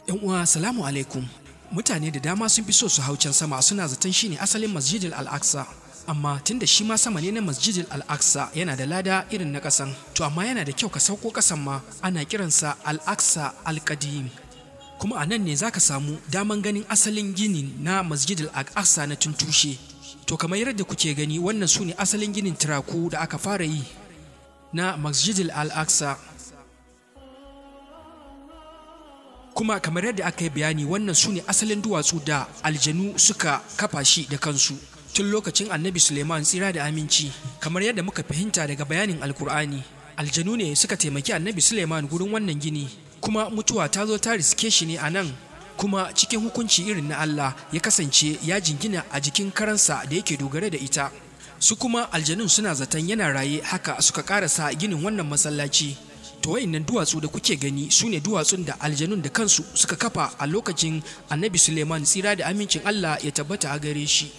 'Yan uwa, salamu alaikum. Mutane da dama sun fi so su hau can sama, suna zaton shine asalin Masjid Al Aqsa. Amma tunda shi ma sama ne na Masjid Al Aqsa, yana da lada irin na ƙasan. To amma yana da kyau ka sauko ƙasan ma, ana kiransa Al Aqsa Al Qadim. Kuma a nan ne za ka samu daman ganin asalin ginin na Masjid Al Aqsa na tun tushe. To kamar yadda kuke gani, wannan su ne asalin ginin turaku da aka fara yi na Masjid Al Aqsa. Kuma kamar yadda aka yi bayani, wannan su ne asalin duwatsu da aljanu suka kafa shi da kansu tun lokacin annabi Suleiman, tsira da aminci. Kamar yadda muka fahimta daga bayanin alkur'ani, aljanu ne suka taimaki annabi Suleiman gurin wannan gini, kuma mutuwa ta zo ta riske shi ne a nan. Kuma cikin hukunci irin na Allah, ya kasance ya jingina a jikin karansa da yake dogare da ita. Su kuma aljanun suna zaton yana raye, haka suka karasa ginin wannan masallaci. To wayannan duwatsu da kuke gani su ne duwatsun da aljanun da kansu suka kafa a lokacin annabi Suleiman, tsira da amincin Allah ya tabbata a gare shi.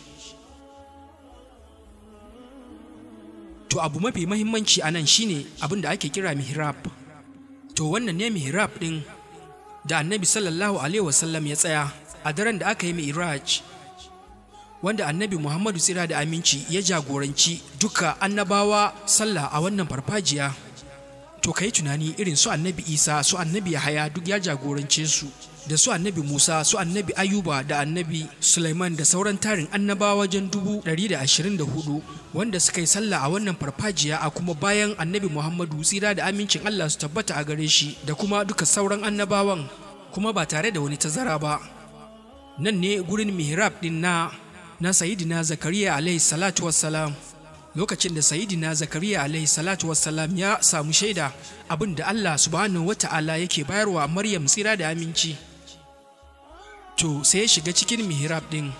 To abu mafi mahimmanci a nan shine abin da ake kira mihrab. To wannan ne mihrab ɗin da annabi sallallahu alaihi wasallam ya tsaya a daren da aka yi mi'raj, wanda annabi Muhammadu, tsira da aminci, ya jagoranci duka annabawa sallah a wannan farfajiya. To ka yi tunani, irin su annabi Isa, su annabi Yahaya duk ya jagorance su, da su annabi Musa, su annabi Ayuba da annabi Sulaiman da sauran tarin annabawa wajen 124 wanda suka yi sallah a wannan farfajiya, a kuma bayan annabi Muhammadu, tsira da amincin Allah su tabbata a gare shi, da kuma duka sauran annabawan, kuma ba tare da wani tazara ba. Nan ne gurin mihrab din na Sayyidina Zakariya alaihi salatu wassalam. Lokacin da Sayyidina Zakariya alaihi salatu wassalam ya samu shaida abin da Allah subhanahu wata'ala yake bayarwa Maryam, tsira da aminci, to sai ya shiga cikin mihrab din.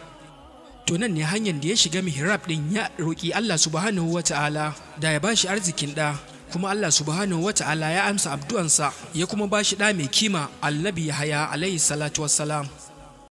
To nan ne hanyar da ya shiga mihrab din, ya roƙi Allah subhanahu wata'ala da ya bashi arzikin ɗa, kuma Allah subhanahu wata'ala ya amsa addu'ansa, ya kuma bashi ɗa mai kima, annabi Yahaya alaihi salatu wassalam.